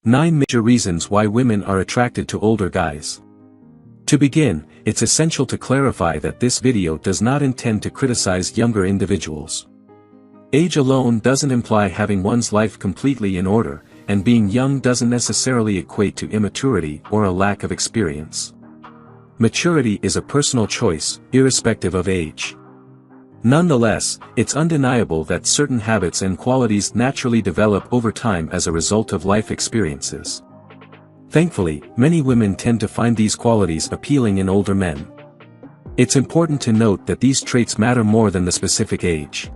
9 major reasons why women are attracted to older guys. To begin, it's essential to clarify that this video does not intend to criticize younger individuals. Age alone doesn't imply having one's life completely in order, and being young doesn't necessarily equate to immaturity or a lack of experience. Maturity is a personal choice, irrespective of age. Nonetheless, it's undeniable that certain habits and qualities naturally develop over time as a result of life experiences. Thankfully, many women tend to find these qualities appealing in older men. It's important to note that these traits matter more than the specific age.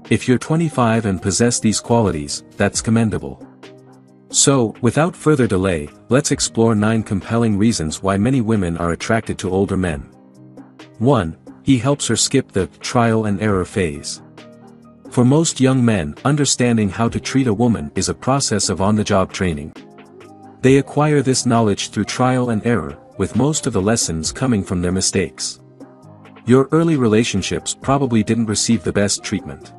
If you're 25 and possess these qualities, that's commendable. So, without further delay, let's explore 9 compelling reasons why many women are attracted to older men. 1. He helps her skip the trial and error phase. For most young men, understanding how to treat a woman is a process of on-the-job training. They acquire this knowledge through trial and error, with most of the lessons coming from their mistakes. Your early relationships probably didn't receive the best treatment.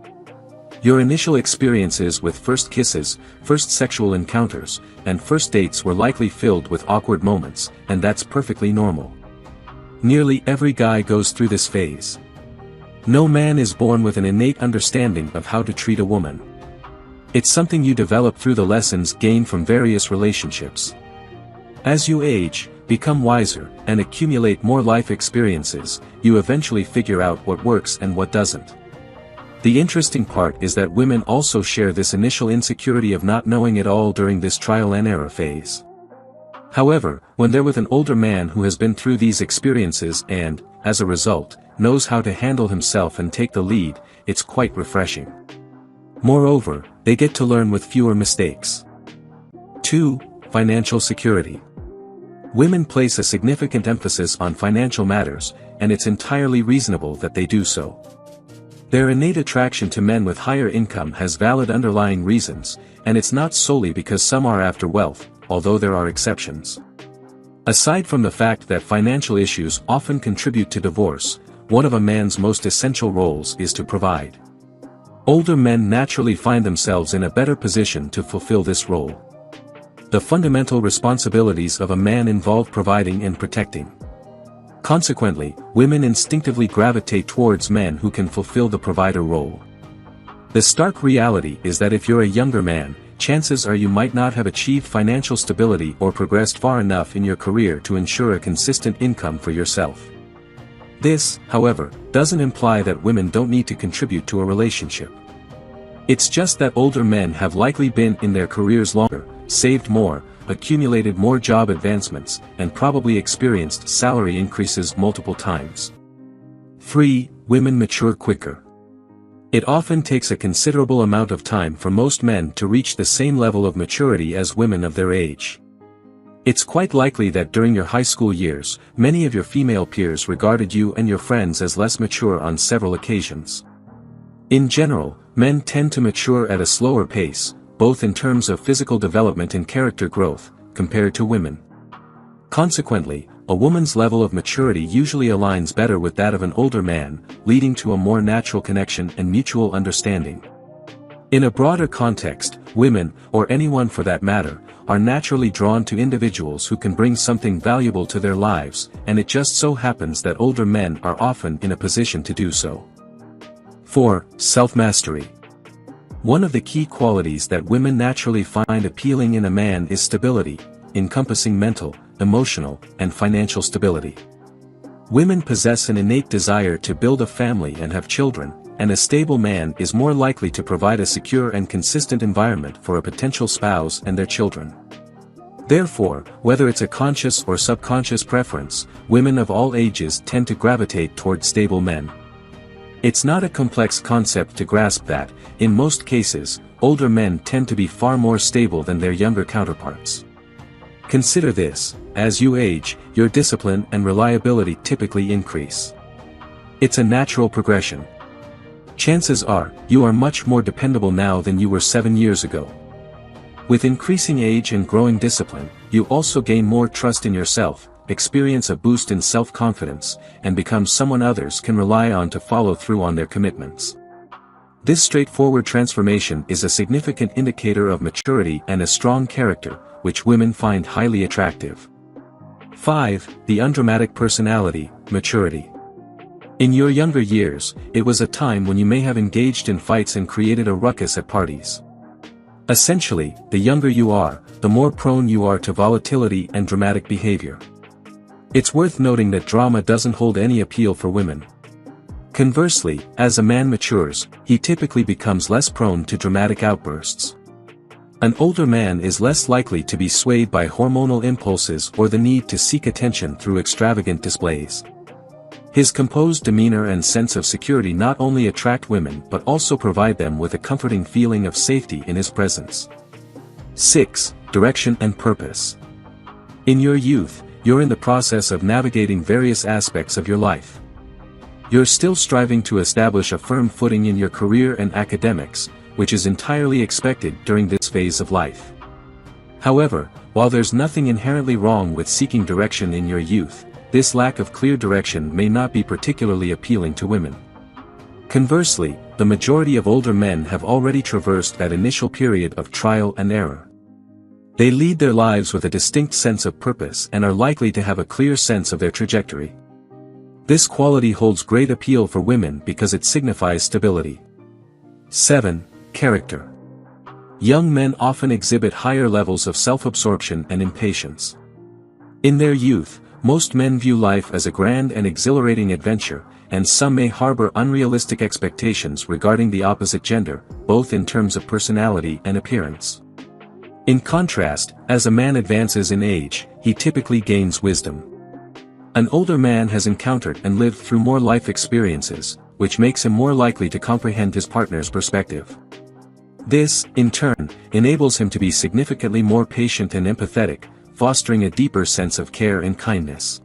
Your initial experiences with first kisses, first sexual encounters, and first dates were likely filled with awkward moments, and that's perfectly normal. Nearly every guy goes through this phase. No man is born with an innate understanding of how to treat a woman. It's something you develop through the lessons gained from various relationships. As you age, become wiser, and accumulate more life experiences, you eventually figure out what works and what doesn't. The interesting part is that women also share this initial insecurity of not knowing it all during this trial and error phase. However, when they're with an older man who has been through these experiences and, as a result, knows how to handle himself and take the lead, it's quite refreshing. Moreover, they get to learn with fewer mistakes. 2. Financial security. Women place a significant emphasis on financial matters, and it's entirely reasonable that they do so. Their innate attraction to men with higher income has valid underlying reasons, and it's not solely because some are after wealth, although there are exceptions. Aside from the fact that financial issues often contribute to divorce, one of a man's most essential roles is to provide. Older men naturally find themselves in a better position to fulfill this role. The fundamental responsibilities of a man involve providing and protecting. Consequently, women instinctively gravitate towards men who can fulfill the provider role. The stark reality is that if you're a younger man, chances are you might not have achieved financial stability or progressed far enough in your career to ensure a consistent income for yourself. This, however, doesn't imply that women don't need to contribute to a relationship. It's just that older men have likely been in their careers longer, saved more, accumulated more job advancements, and probably experienced salary increases multiple times. 3. Women mature quicker. It often takes a considerable amount of time for most men to reach the same level of maturity as women of their age. It's quite likely that during your high school years, many of your female peers regarded you and your friends as less mature on several occasions. In general, men tend to mature at a slower pace, both in terms of physical development and character growth, compared to women. Consequently, a woman's level of maturity usually aligns better with that of an older man, leading to a more natural connection and mutual understanding. In a broader context, women, or anyone for that matter, are naturally drawn to individuals who can bring something valuable to their lives, and it just so happens that older men are often in a position to do so. 4. Self-mastery. One of the key qualities that women naturally find appealing in a man is stability, encompassing mental, emotional, and financial stability. Women possess an innate desire to build a family and have children, and a stable man is more likely to provide a secure and consistent environment for a potential spouse and their children. Therefore, whether it's a conscious or subconscious preference, women of all ages tend to gravitate toward stable men. It's not a complex concept to grasp that, in most cases, older men tend to be far more stable than their younger counterparts. Consider this: as you age, your discipline and reliability typically increase. It's a natural progression. Chances are, you are much more dependable now than you were 7 years ago. With increasing age and growing discipline, you also gain more trust in yourself, experience a boost in self-confidence, and become someone others can rely on to follow through on their commitments. This straightforward transformation is a significant indicator of maturity and a strong character, which women find highly attractive. 5. The undramatic personality, maturity. In your younger years, it was a time when you may have engaged in fights and created a ruckus at parties. Essentially, the younger you are, the more prone you are to volatility and dramatic behavior. It's worth noting that drama doesn't hold any appeal for women. Conversely, as a man matures, he typically becomes less prone to dramatic outbursts. An older man is less likely to be swayed by hormonal impulses or the need to seek attention through extravagant displays. His composed demeanor and sense of security not only attract women but also provide them with a comforting feeling of safety in his presence. 6. Direction and purpose. In your youth, you're in the process of navigating various aspects of your life. You're still striving to establish a firm footing in your career and academics, which is entirely expected during this phase of life. However, while there's nothing inherently wrong with seeking direction in your youth, this lack of clear direction may not be particularly appealing to women. Conversely, the majority of older men have already traversed that initial period of trial and error. They lead their lives with a distinct sense of purpose and are likely to have a clear sense of their trajectory. This quality holds great appeal for women because it signifies stability. 7. Character. Young men often exhibit higher levels of self-absorption and impatience. In their youth, most men view life as a grand and exhilarating adventure, and some may harbor unrealistic expectations regarding the opposite gender, both in terms of personality and appearance. In contrast, as a man advances in age, he typically gains wisdom. An older man has encountered and lived through more life experiences, which makes him more likely to comprehend his partner's perspective. This, in turn, enables him to be significantly more patient and empathetic, fostering a deeper sense of care and kindness.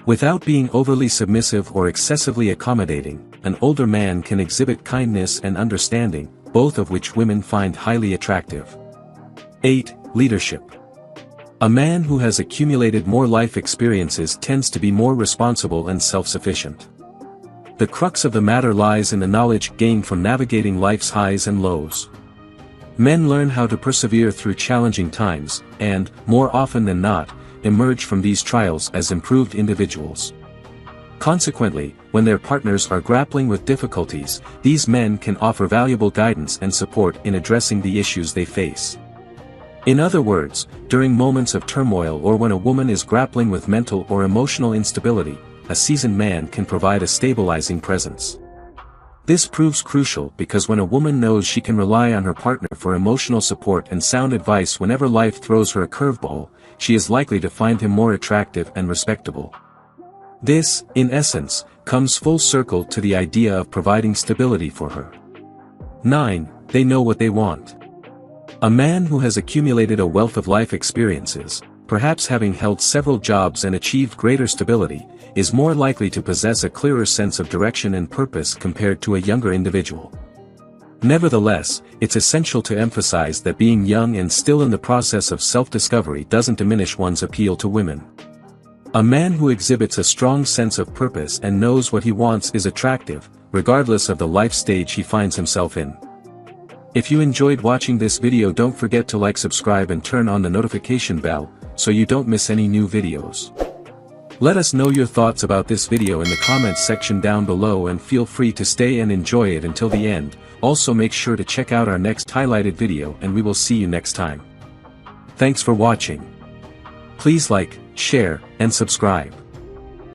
Without being overly submissive or excessively accommodating, an older man can exhibit kindness and understanding, both of which women find highly attractive. 8. Leadership. A man who has accumulated more life experiences tends to be more responsible and self-sufficient. The crux of the matter lies in the knowledge gained from navigating life's highs and lows. Men learn how to persevere through challenging times, and, more often than not, emerge from these trials as improved individuals. Consequently, when their partners are grappling with difficulties, these men can offer valuable guidance and support in addressing the issues they face. In other words, during moments of turmoil or when a woman is grappling with mental or emotional instability, a seasoned man can provide a stabilizing presence. This proves crucial because when a woman knows she can rely on her partner for emotional support and sound advice whenever life throws her a curveball, she is likely to find him more attractive and respectable. This, in essence, comes full circle to the idea of providing stability for her. 9. They know what they want. A man who has accumulated a wealth of life experiences, perhaps having held several jobs and achieved greater stability, is more likely to possess a clearer sense of direction and purpose compared to a younger individual. Nevertheless, it's essential to emphasize that being young and still in the process of self-discovery doesn't diminish one's appeal to women. A man who exhibits a strong sense of purpose and knows what he wants is attractive, regardless of the life stage he finds himself in. If you enjoyed watching this video, don't forget to like, subscribe and turn on the notification bell, so you don't miss any new videos. Let us know your thoughts about this video in the comments section down below and feel free to stay and enjoy it until the end. Also make sure to check out our next highlighted video and we will see you next time. Thanks for watching. Please like, share, and subscribe.